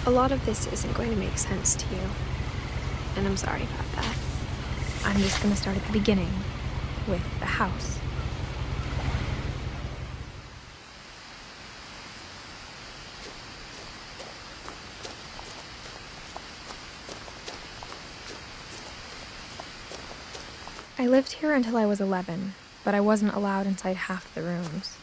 A lot of this isn't going to make sense to you, and I'm sorry about that. I'm just going to start at the beginning, with the house. I lived here until I was 11, but I wasn't allowed inside half the rooms.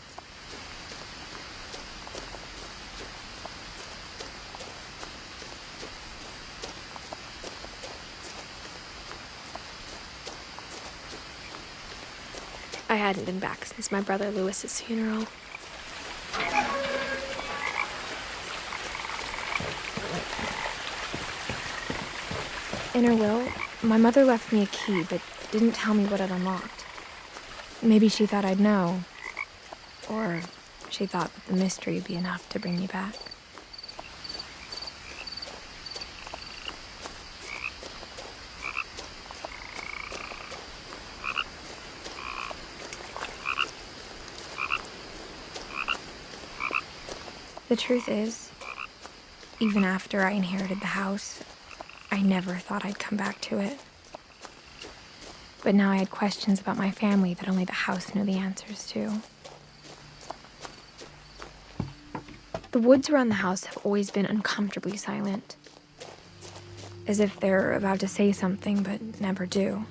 I hadn't been back since my brother Lewis's funeral. In her will, my mother left me a key, but didn't tell me what it unlocked. Maybe she thought I'd know, or she thought that the mystery would be enough to bring me back. The truth is, even after I inherited the house, I never thought I'd come back to it. But now I had questions about my family that only the house knew the answers to. The woods around the house have always been uncomfortably silent, as if they're about to say something but never do.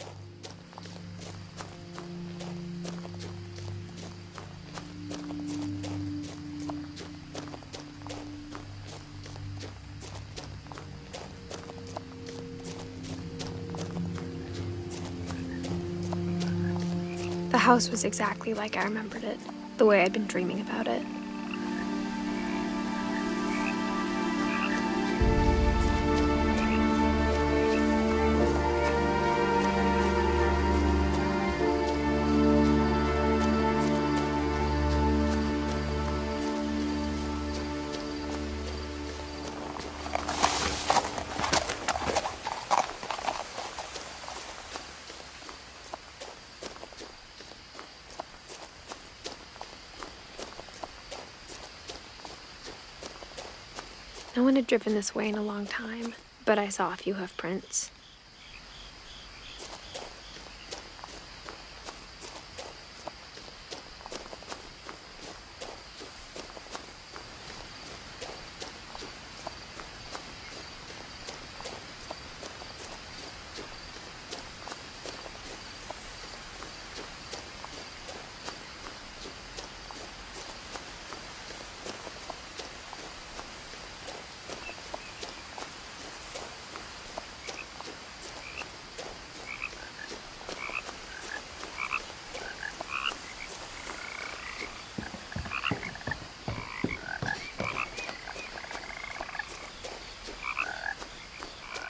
The house was exactly like I remembered it, the way I'd been dreaming about it. No one had driven this way in a long time, but I saw a few hoof prints.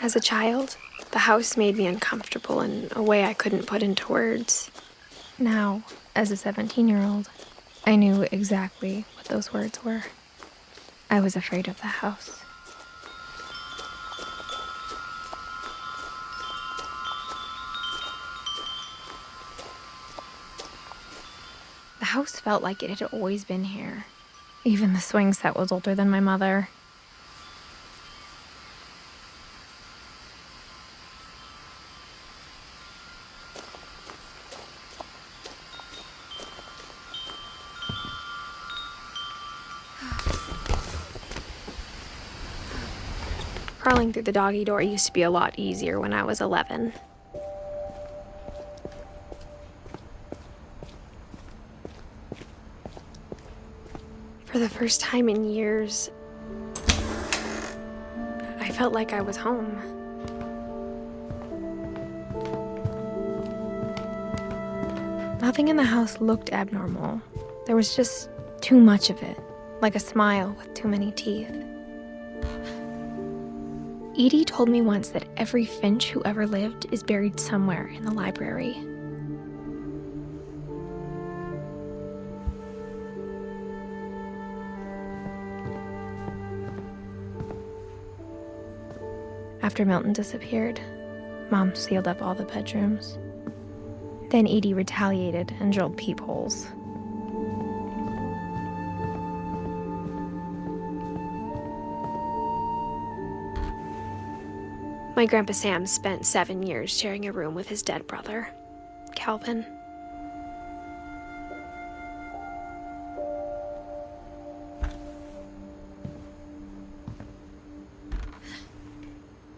As a child, the house made me uncomfortable in a way I couldn't put into words. Now, as a 17-year-old, I knew exactly what those words were. I was afraid of the house. The house felt like it had always been here. Even the swing set was older than my mother. Crawling through the doggy door used to be a lot easier when I was 11. For the first time in years, I felt like I was home. Nothing in the house looked abnormal. There was just too much of it, like a smile with too many teeth. Edie told me once that every Finch who ever lived is buried somewhere in the library. After Milton disappeared, Mom sealed up all the bedrooms. Then Edie retaliated and drilled peepholes. My Grandpa Sam spent 7 years sharing a room with his dead brother, Calvin.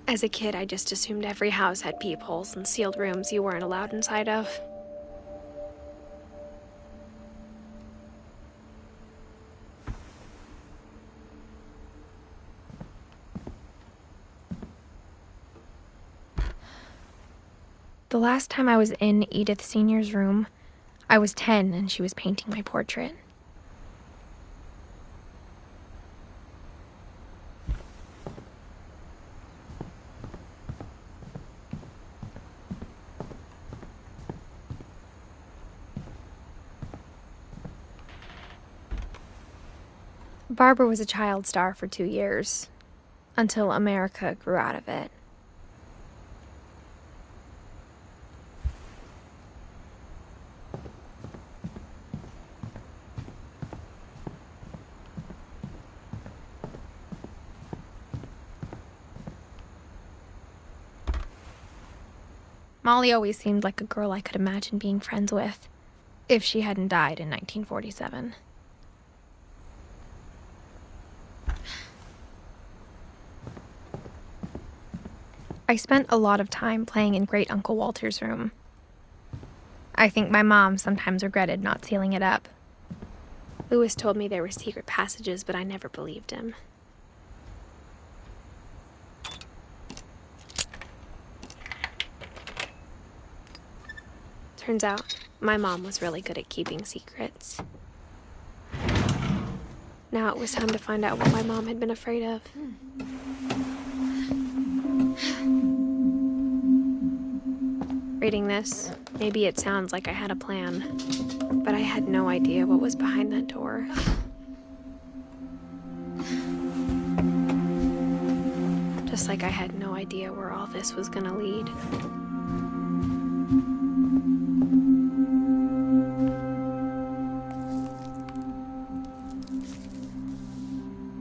As a kid, I just assumed every house had peepholes and sealed rooms you weren't allowed inside of. The last time I was in Edith Sr.'s room, I was 10 and she was painting my portrait. Barbara was a child star for 2 years, until America grew out of it. Molly always seemed like a girl I could imagine being friends with, if she hadn't died in 1947. I spent a lot of time playing in Great Uncle Walter's room. I think my mom sometimes regretted not sealing it up. Louis told me there were secret passages, but I never believed him. Turns out, my mom was really good at keeping secrets. Now it was time to find out what my mom had been afraid of. Reading this, maybe it sounds like I had a plan, but I had no idea what was behind that door. Just like I had no idea where all this was gonna lead.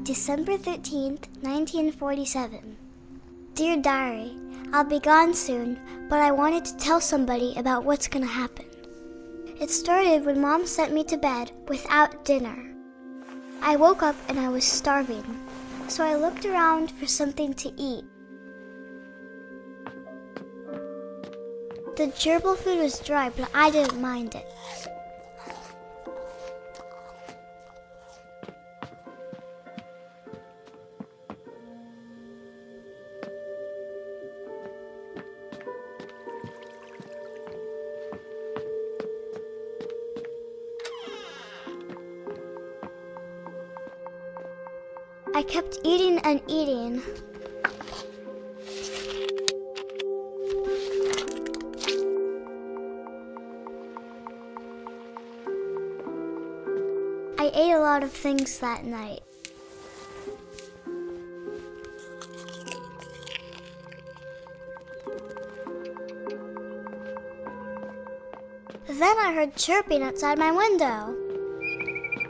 December 13th, 1947. Dear Diary, I'll be gone soon, but I wanted to tell somebody about what's gonna happen. It started when Mom sent me to bed without dinner. I woke up and I was starving, so I looked around for something to eat. The gerbil food was dry, but I didn't mind it. I kept eating and eating. I ate a lot of things that night. Then I heard chirping outside my window.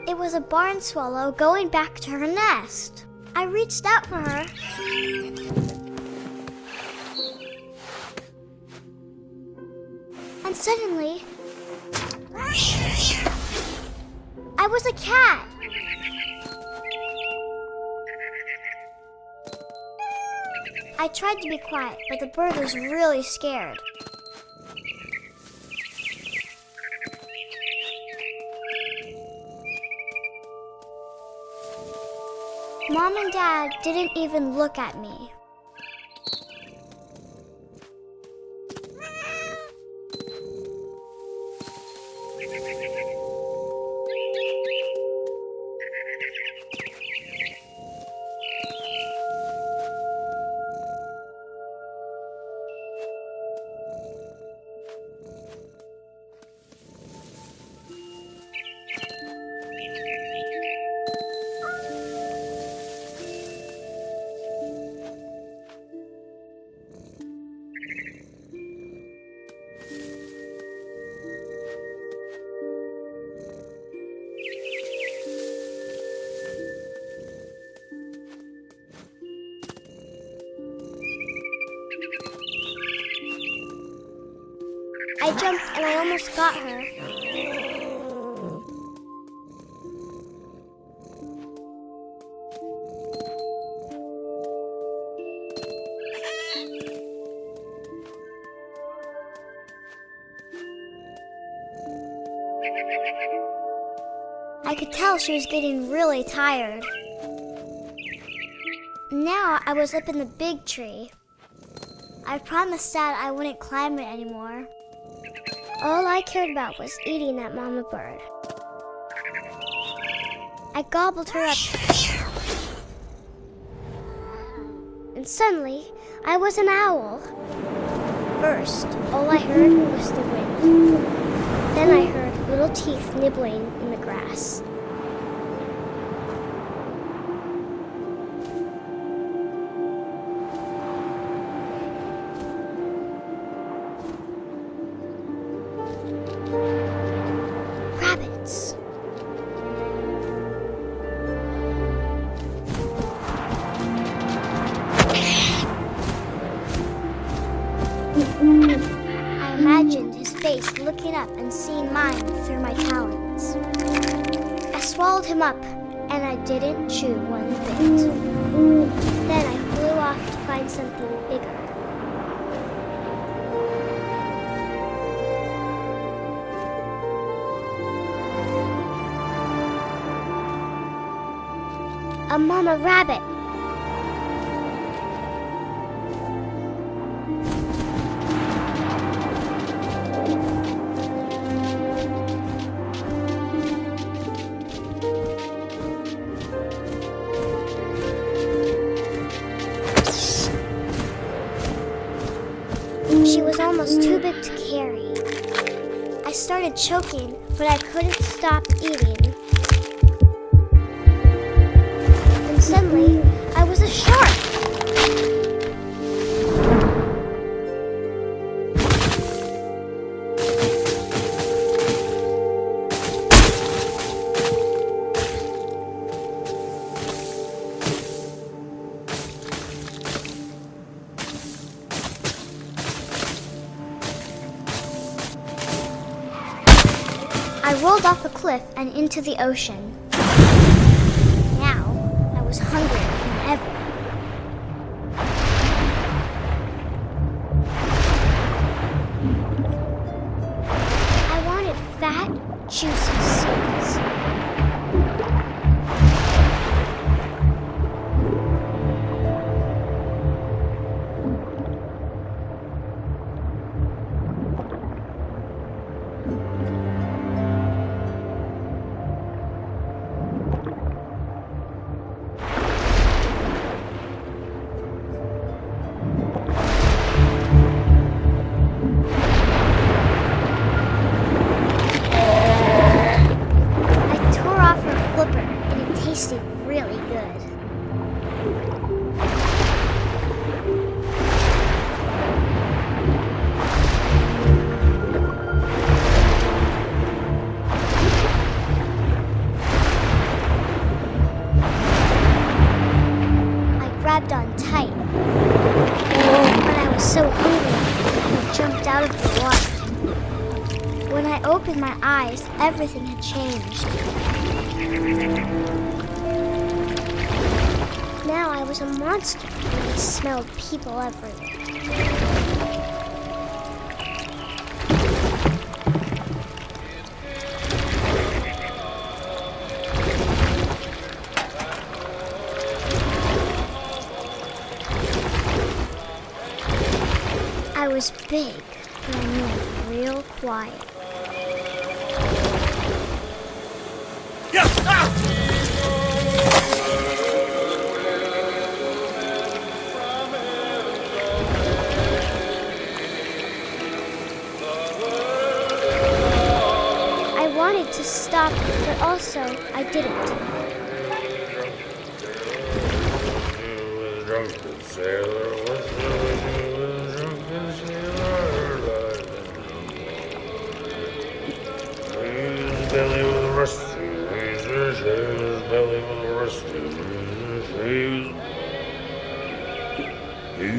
It was a barn swallow going back to her nest. I reached out for her. And suddenly, I was a cat. I tried to be quiet, but the bird was really scared. Mom and Dad didn't even look at me. I jumped and I almost got her. I could tell she was getting really tired. Now I was up in the big tree. I promised Dad I wouldn't climb it anymore. All I cared about was eating that mama bird. I gobbled her up. And suddenly, I was an owl. First, all I heard was the wind. Then I heard little teeth nibbling in the grass. Rabbits. I imagined his face looking up and seeing mine through my talons. I swallowed him up, and I didn't chew one bit. Then I flew off to find something bigger. A mama rabbit. She was almost too big to carry. I started choking, but I couldn't stop eating. And suddenly, I was a shark. I rolled off the cliff and into the ocean. Now, I was hungrier than ever. I wanted fat, juicy seeds. Tasted really good. I grabbed on tight, but I was so hungry I jumped out of the water. When I opened my eyes, everything had changed. Now I was a monster, and I smelled people everywhere. I was big, and I moved real quiet. I wanted to stop, but also I didn't. Belly with a rusty, his belly with a rusty, he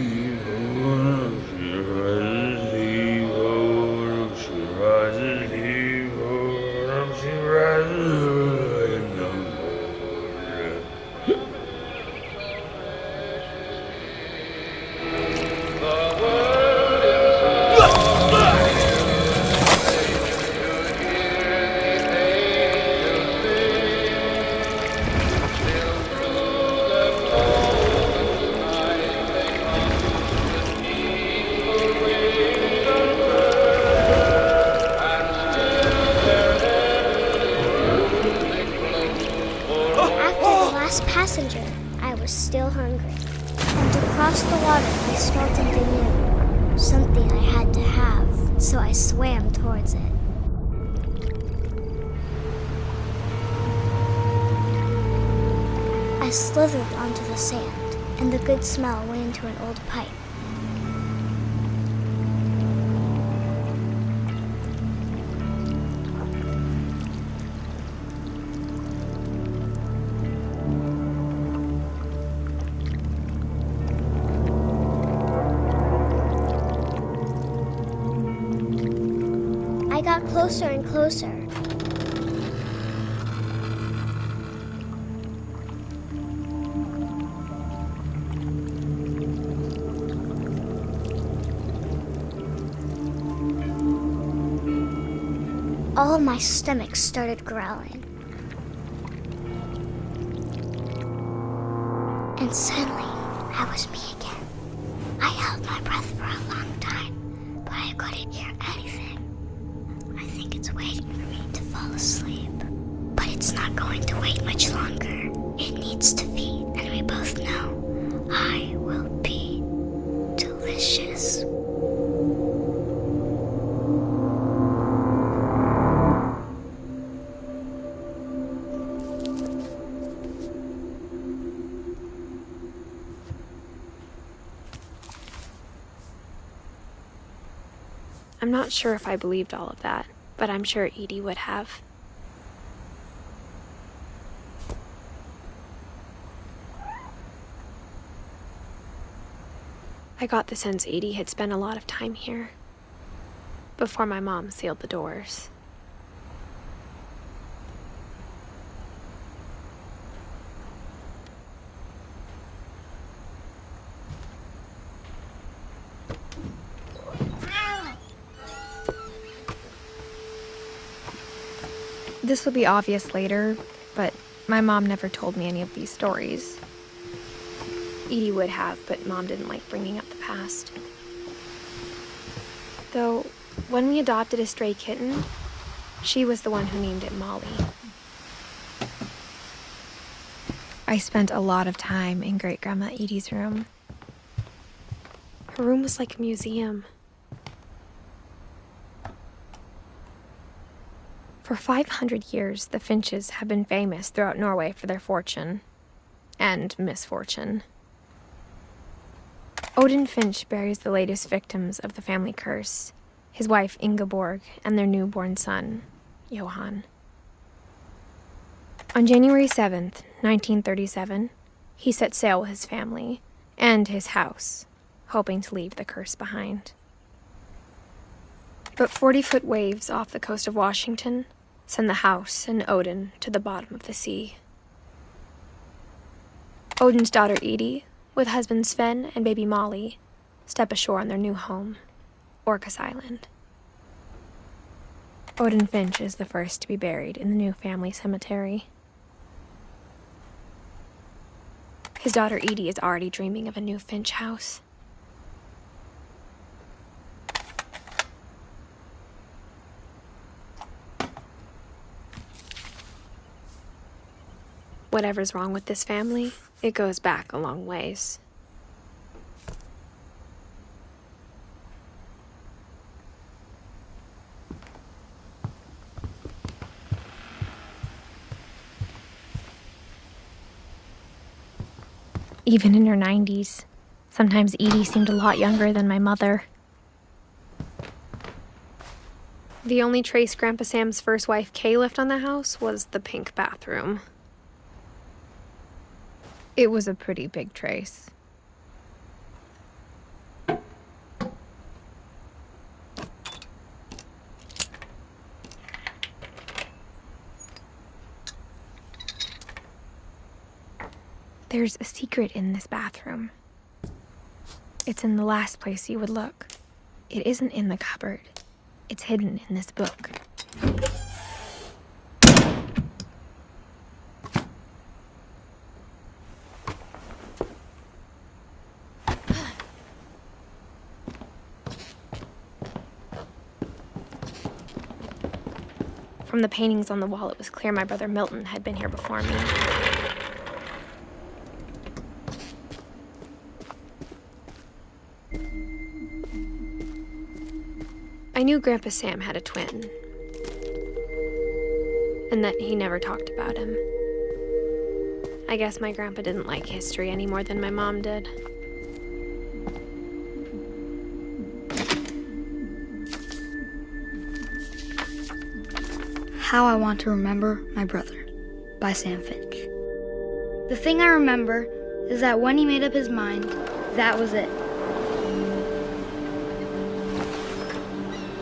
last passenger, I was still hungry. And across the water, I smelled something new. Something I had to have, so I swam towards it. I slithered onto the sand, and the good smell went into an old pipe. I got closer and closer. All of my stomach started growling. And suddenly, I was me again. I held my breath for a long time, but I couldn't hear anything. I think it's waiting for me to fall asleep. But it's not going to wait much longer. It needs to feed, and we both know I will be delicious. I'm not sure if I believed all of that, but I'm sure Edie would have. I got the sense Edie had spent a lot of time here, before my mom sealed the doors. This will be obvious later, but my mom never told me any of these stories. Edie would have, but Mom didn't like bringing up the past. Though, when we adopted a stray kitten, she was the one who named it Molly. I spent a lot of time in Great-Grandma Edie's room. Her room was like a museum. For 500 years, the Finches have been famous throughout Norway for their fortune and misfortune. Odin Finch buries the latest victims of the family curse, his wife Ingeborg and their newborn son, Yohan. On January 7th, 1937, he set sail with his family and his house, hoping to leave the curse behind. But 40-foot waves off the coast of Washington send the house and Odin to the bottom of the sea. Odin's daughter Edie, with husband Sven and baby Molly, step ashore on their new home, Orcas Island. Odin Finch is the first to be buried in the new family cemetery. His daughter Edie is already dreaming of a new Finch house. Whatever's wrong with this family, it goes back a long ways. Even in her 90s, sometimes Edie seemed a lot younger than my mother. The only trace Grandpa Sam's first wife Kay left on the house was the pink bathroom. It was a pretty big trace. There's a secret in this bathroom. It's in the last place you would look. It isn't in the cupboard. It's hidden in this book. From the paintings on the wall, it was clear my brother Milton had been here before me. I knew Grandpa Sam had a twin, and that he never talked about him. I guess my grandpa didn't like history any more than my mom did. How I Want to Remember My Brother by Sam Finch. The thing I remember is that when he made up his mind, that was it.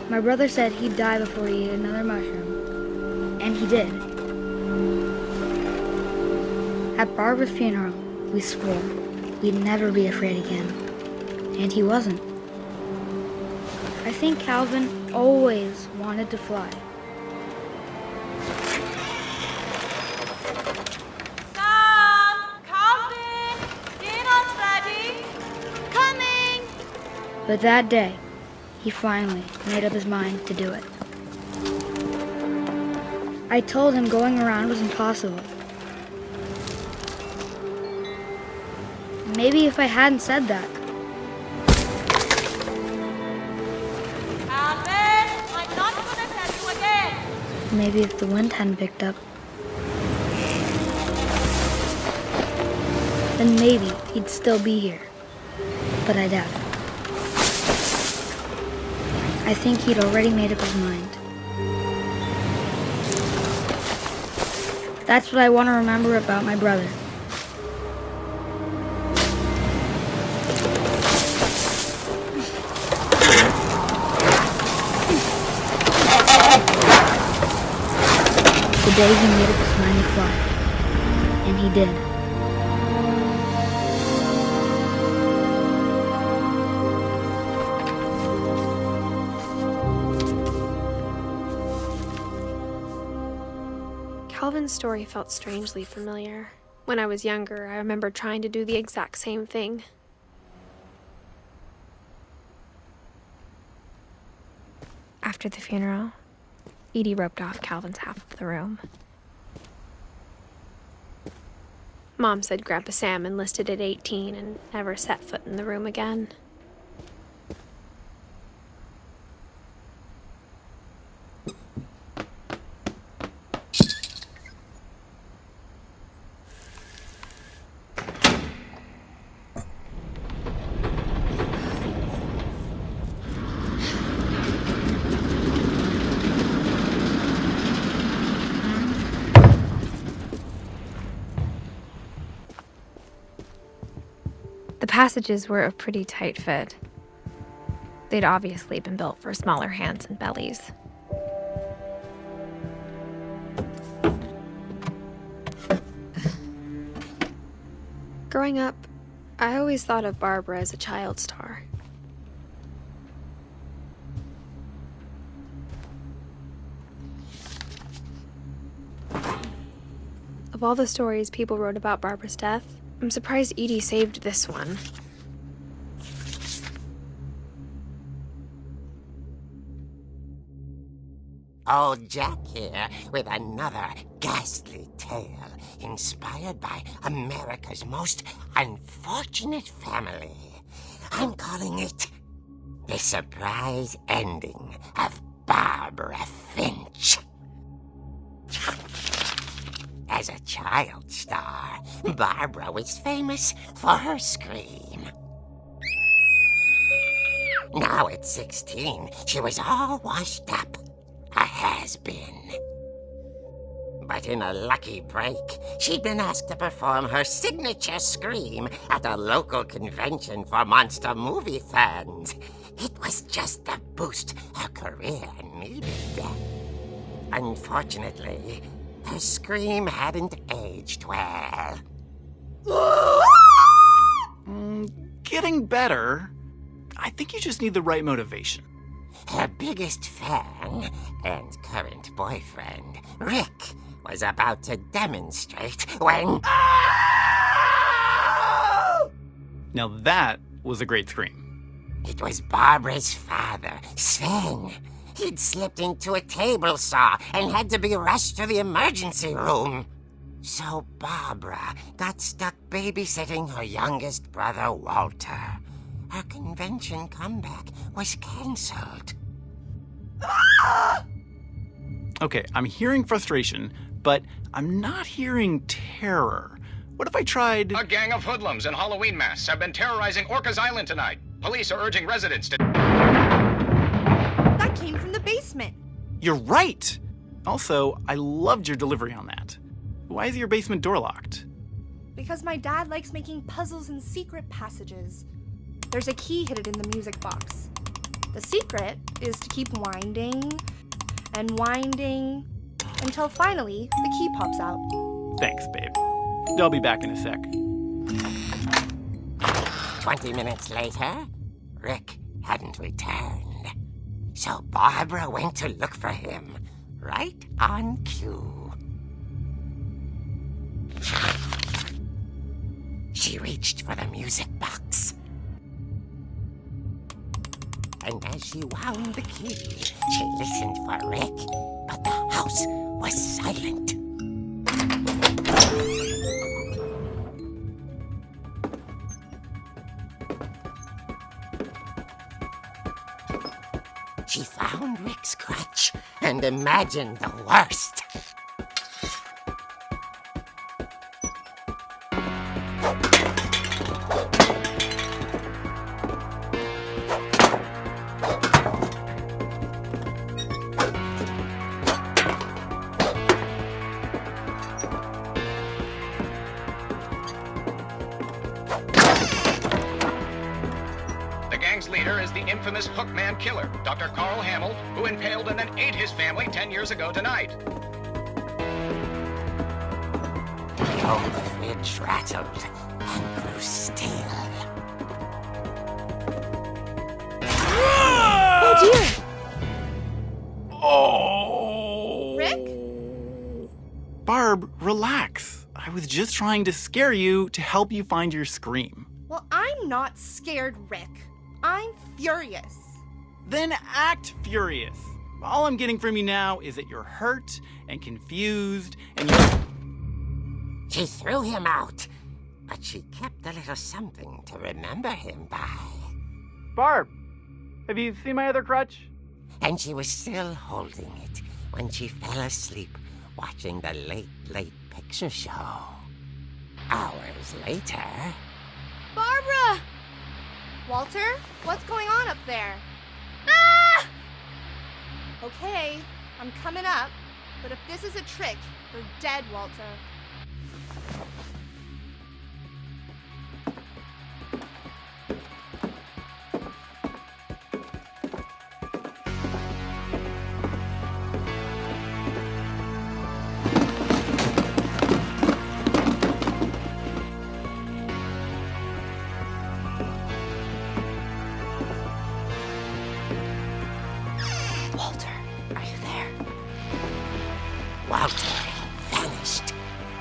My brother said he'd die before he ate another mushroom, and he did. At Barbara's funeral, we swore we'd never be afraid again, and he wasn't. I think Calvin always wanted to fly. But that day, he finally made up his mind to do it. I told him going around was impossible. Maybe if I hadn't said that. Alvin, I'm not going to tell you again. Maybe if the wind hadn't picked up. Then maybe he'd still be here. But I doubt it. I think he'd already made up his mind. That's what I want to remember about my brother. The day he made up his mind to fly. And he did. Calvin's story felt strangely familiar. When I was younger, I remember trying to do the exact same thing. After the funeral, Edie roped off Calvin's half of the room. Mom said Grandpa Sam enlisted at 18 and never set foot in the room again. The passages were a pretty tight fit. They'd obviously been built for smaller hands and bellies. Growing up, I always thought of Barbara as a child star. Of all the stories people wrote about Barbara's death, I'm surprised Edie saved this one. Old Jack here with another ghastly tale inspired by America's most unfortunate family. I'm calling it The Surprise Ending of Barbara Finch. As a child star, Barbara was famous for her scream. Now at 16, she was all washed up. A has-been. But in a lucky break, she'd been asked to perform her signature scream at a local convention for monster movie fans. It was just the boost her career needed. Unfortunately, her scream hadn't aged well. Getting better. I think you just need the right motivation. Her biggest fan and current boyfriend, Rick, was about to demonstrate when... Now that was a great scream. It was Barbara's father, Sven. He'd slipped into a table saw and had to be rushed to the emergency room. So Barbara got stuck babysitting her youngest brother, Walter. Her convention comeback was cancelled. Okay, I'm hearing frustration, but I'm not hearing terror. What if I tried... A gang of hoodlums in Halloween masks have been terrorizing Orcas Island tonight. Police are urging residents to... That came from the basement. You're right! Also, I loved your delivery on that. Why is your basement door locked? Because my dad likes making puzzles and secret passages. There's a key hidden in the music box. The secret is to keep winding and winding until finally the key pops out. Thanks, babe. I'll be back in a sec. 20 minutes later, Rick hadn't returned. So Barbara went to look for him, right on cue. She reached for the music box. And as she wound the key, she listened for Rick, but the house was silent. She found Rick's crutch and imagined the worst. The gang's leader is the infamous Hookman killer, Dr. Carl Hamill, who impaled and then ate his family 10 years ago tonight. The old fridge rattled and grew still. Oh dear! Oh! Rick? Barb, relax. I was just trying to scare you to help you find your scream. Well, I'm not scared, Rick. I'm furious. Then act furious. All I'm getting from you now is that you're hurt and confused and you're... She threw him out, but she kept a little something to remember him by. Barb, have you seen my other crutch? And she was still holding it when she fell asleep watching the late picture show. Hours later... Barbara! Walter, what's going on up there? Ah! Okay, I'm coming up, but if this is a trick, you're dead, Walter. Walter, are you there? Walter had vanished,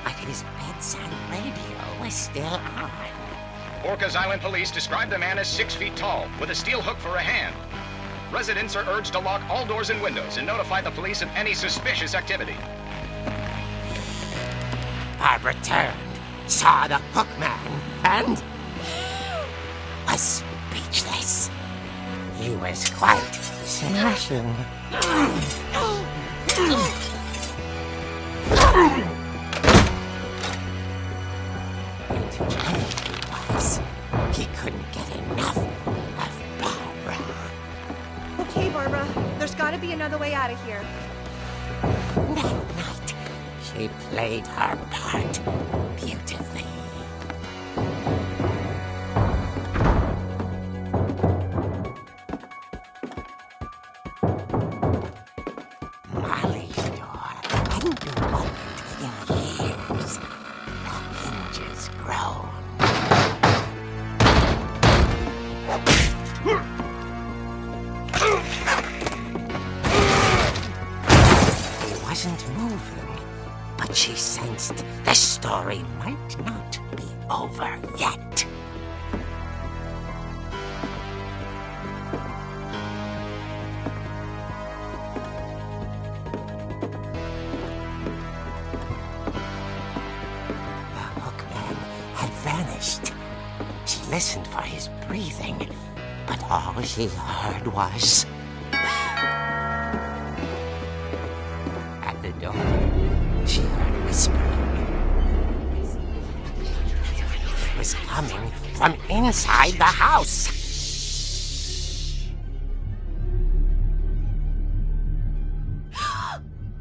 but his bedside radio was still on. Orcas Island police describe the man as 6 feet tall, with a steel hook for a hand. Residents are urged to lock all doors and windows and notify the police of any suspicious activity. Barbara turned, saw the hook man, and was speechless. He was quite smashing. And whoever he was, he couldn't get enough of Barbara. Okay, Barbara, there's gotta be another way out of here. That night, she played her part beautifully. Molly's door hadn't been opened in years. The hinges groaned. He wasn't moving, but she sensed the story might not be over yet. The hookman had vanished. She listened for his breathing, but all she heard was... inside the house.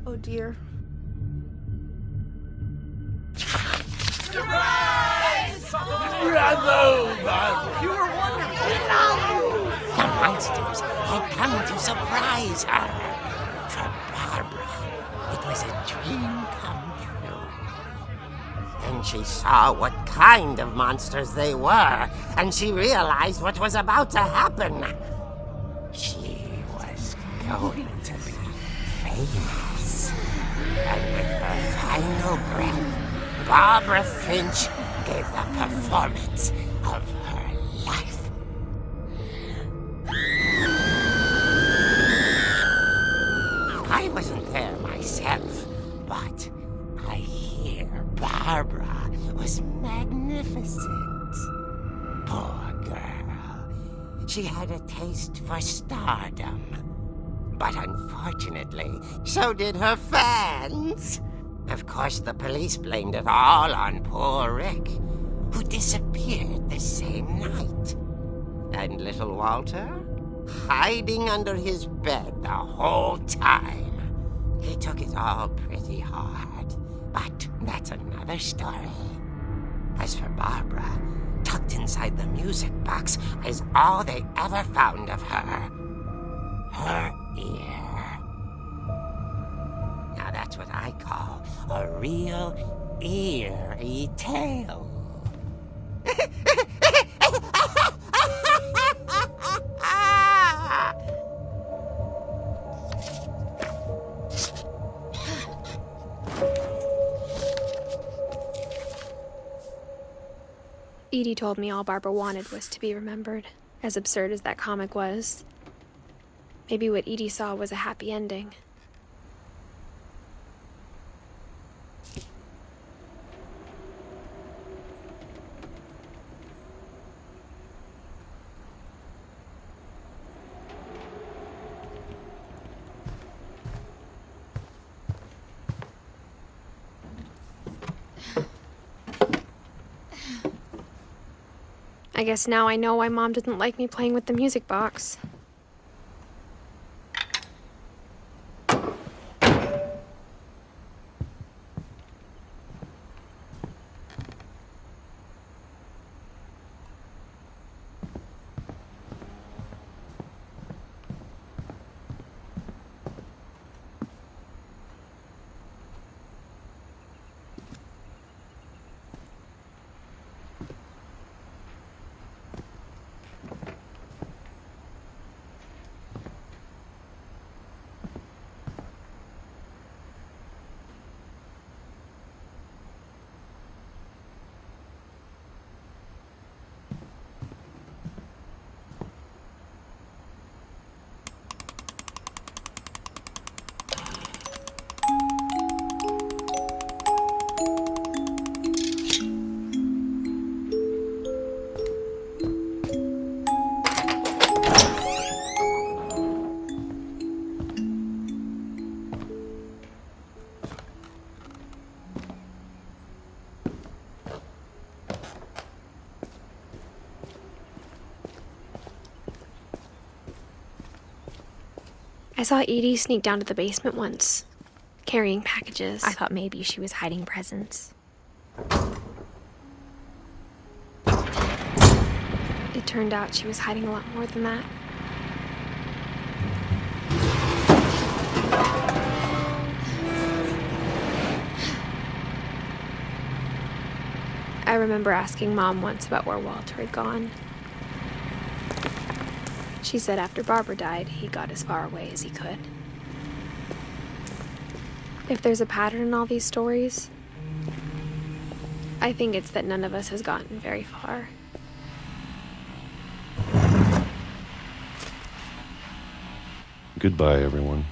Oh dear. The monsters had come to surprise her. For Barbara, it was a dream come true. Then she saw what kind of monsters they were, and she realized what was about to happen. She was going to be famous. And with her final breath, Barbara Finch gave the performance of her life. I wasn't there myself, but I hear Barbara was magnificent. Poor girl. She had a taste for stardom. But unfortunately, so did her fans. Of course, the police blamed it all on poor Rick, who disappeared the same night. And little Walter? Hiding under his bed the whole time. He took it all pretty hard, but that's another story. As for Barbara, tucked inside the music box is all they ever found of her. Her ear. Now that's what I call a real eerie tale. Edie told me all Barbara wanted was to be remembered, as absurd as that comic was. Maybe what Edie saw was a happy ending. I guess now I know why Mom didn't like me playing with the music box. I saw Edie sneak down to the basement once, carrying packages. I thought maybe she was hiding presents. It turned out she was hiding a lot more than that. I remember asking Mom once about where Walter had gone. She said after Barbara died, he got as far away as he could. If there's a pattern in all these stories, I think it's that none of us has gotten very far. Goodbye, everyone.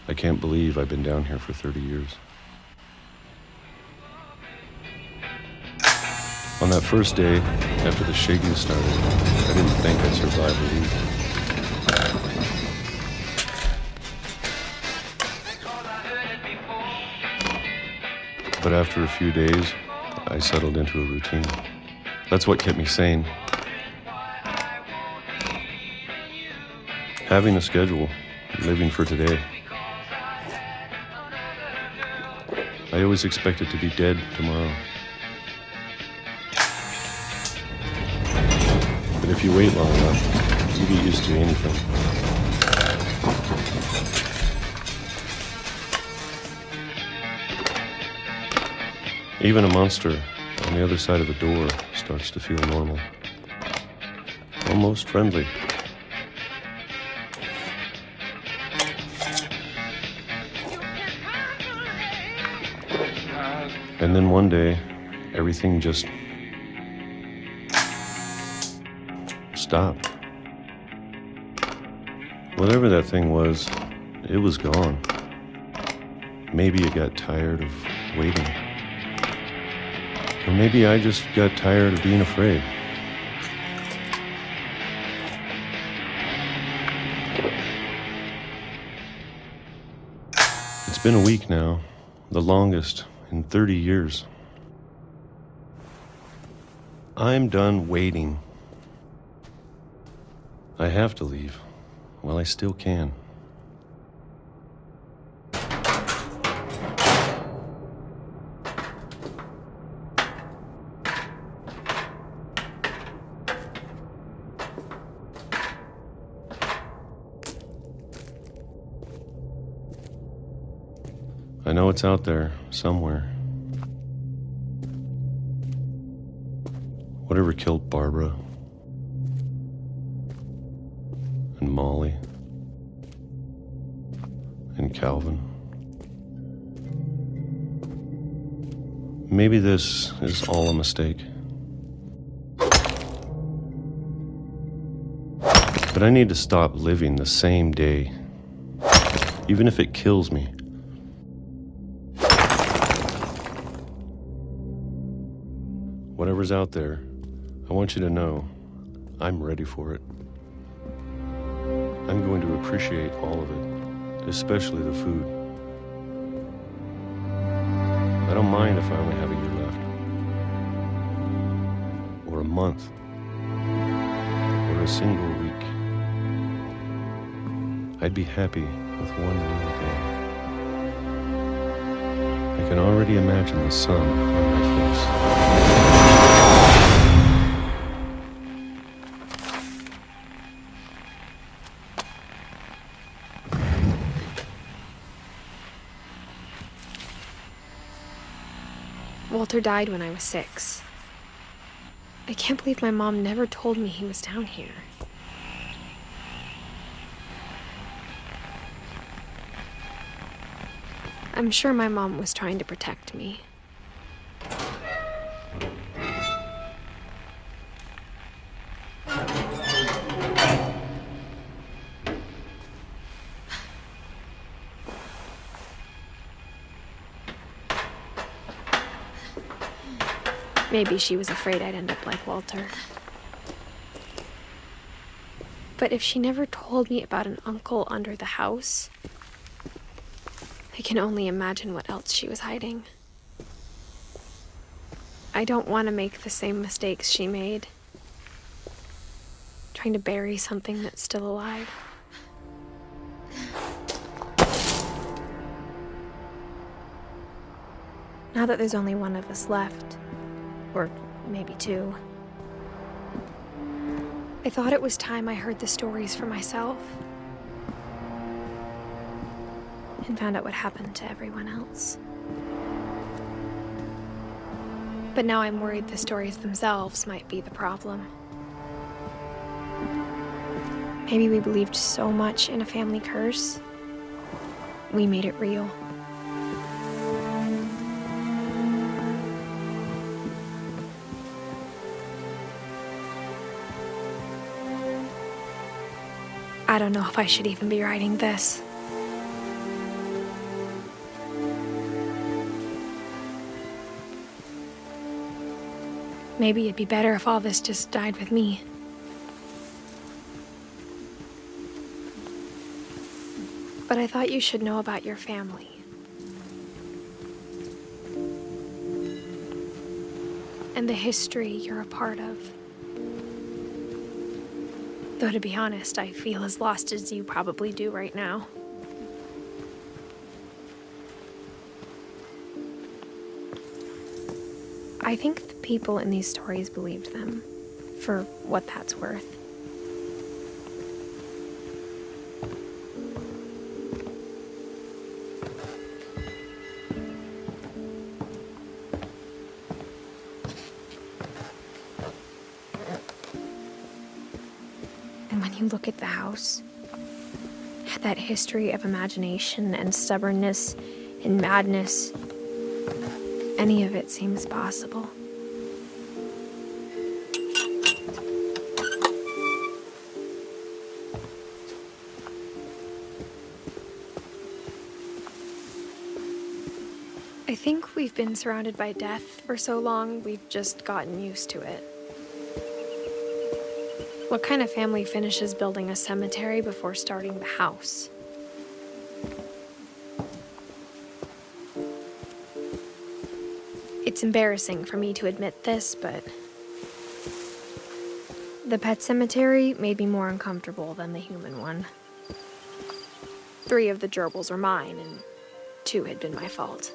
I can't believe I've been down here for 30 years. On that first day, after the shaking started, I didn't think I'd survive a week. But after a few days, I settled into a routine. That's what kept me sane. Having a schedule, living for today. I always expected to be dead tomorrow. But if you wait long enough, you get used to anything. Even a monster on the other side of the door starts to feel normal. Almost friendly. And then one day, everything just stopped. Whatever that thing was, it was gone. Maybe it got tired of waiting. Or maybe I just got tired of being afraid. It's been a week now, the longest in 30 years. I'm done waiting. I have to leave while I still can. I know it's out there, somewhere. Whatever killed Barbara and Molly and Calvin. Maybe this is all a mistake. But I need to stop living the same day, even if it kills me. Whatever's out there, I want you to know I'm ready for it. I'm going to appreciate all of it, especially the food. I don't mind if I only have a year left, or a month, or a single week. I'd be happy with one new day. I can already imagine the sun on my face. Walter died when I was 6. I can't believe my mom never told me he was down here. I'm sure my mom was trying to protect me. Maybe she was afraid I'd end up like Walter. But if she never told me about an uncle under the house, I can only imagine what else she was hiding. I don't want to make the same mistakes she made, trying to bury something that's still alive. Now that there's only one of us left, or maybe 2, I thought it was time I heard the stories for myself and found out what happened to everyone else. But now I'm worried the stories themselves might be the problem. Maybe we believed so much in a family curse, we made it real. I don't know if I should even be writing this. Maybe it'd be better if all this just died with me. But I thought you should know about your family. And the history you're a part of. Though to be honest, I feel as lost as you probably do right now. I think the people in these stories believed them, for what that's worth. And when you look at the house, that history of imagination and stubbornness and madness, any of it seems possible. I think we've been surrounded by death for so long, we've just gotten used to it. What kind of family finishes building a cemetery before starting the house? It's embarrassing for me to admit this, but the pet cemetery made me more uncomfortable than the human one. 3 of the gerbils were mine, and 2 had been my fault.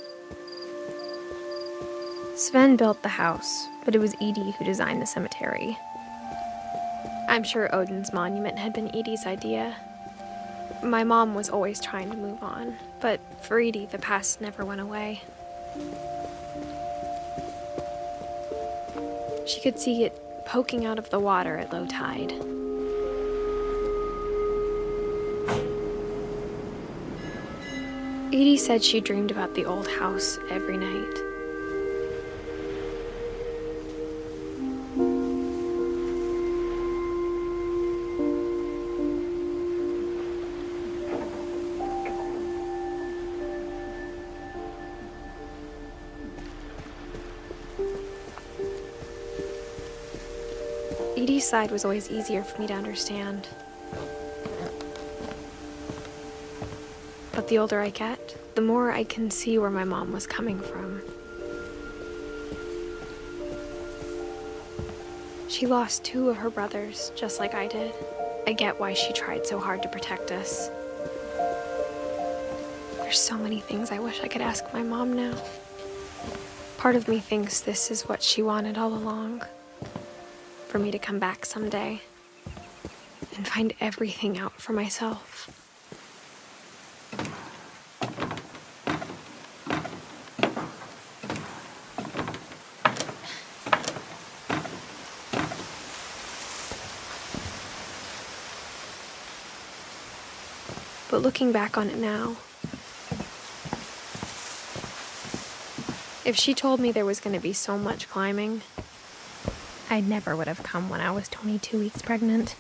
Sven built the house, but it was Edie who designed the cemetery. I'm sure Odin's monument had been Edie's idea. My mom was always trying to move on, but for Edie, the past never went away. She could see it poking out of the water at low tide. Edie said she dreamed about the old house every night. Edie's side was always easier for me to understand. But the older I get, the more I can see where my mom was coming from. She lost 2 of her brothers, just like I did. I get why she tried so hard to protect us. There's so many things I wish I could ask my mom now. Part of me thinks this is what she wanted all along. For me to come back someday and find everything out for myself. But looking back on it now, if she told me there was going to be so much climbing, I never would have come when I was 22 weeks pregnant.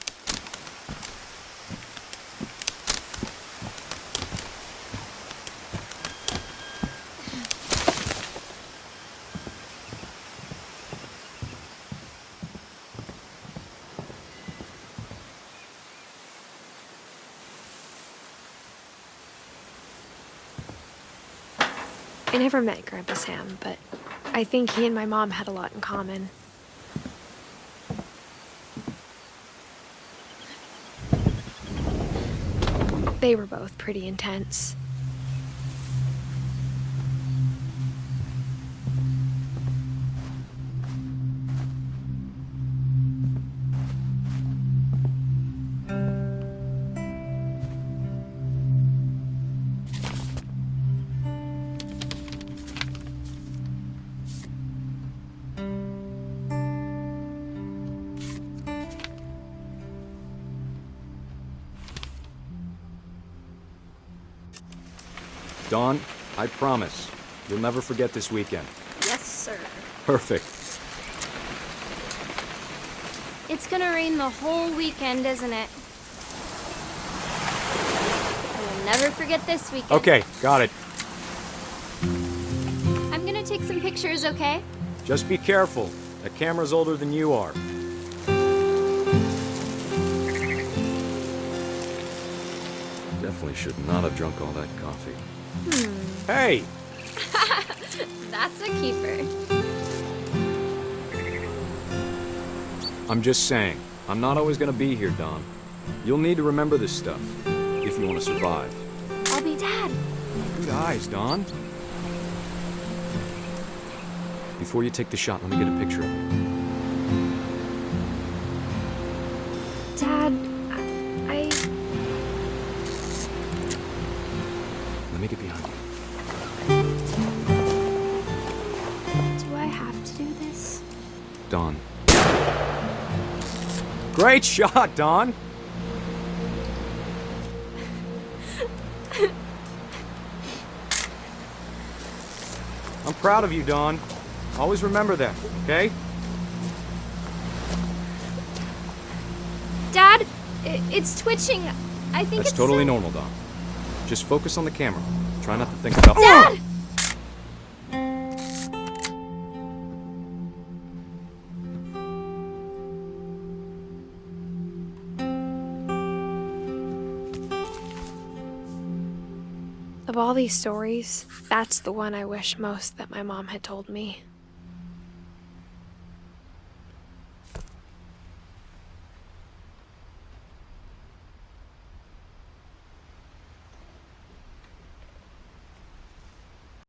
I never met Grandpa Sam, but I think he and my mom had a lot in common. They were both pretty intense. Dawn, I promise, you'll never forget this weekend. Yes, sir. Perfect. It's gonna rain the whole weekend, isn't it? I will never forget this weekend. Okay, got it. I'm gonna take some pictures, okay? Just be careful. That camera's older than you are. Definitely should not have drunk all that coffee. Hey! That's a keeper. I'm just saying, I'm not always gonna be here, Don. You'll need to remember this stuff if you want to survive. I'll be Dad. Good eyes, Don. Before you take the shot, let me get a picture of it. Dad, I... Let me get behind you. Do I have to do this? Don. Great shot, Don! I'm proud of you, Don. Always remember that, okay? Dad, it's twitching. I think That's it's totally normal, Don. Just focus on the camera. Try not to think about— Dad! Of all these stories, that's the one I wish most that my mom had told me.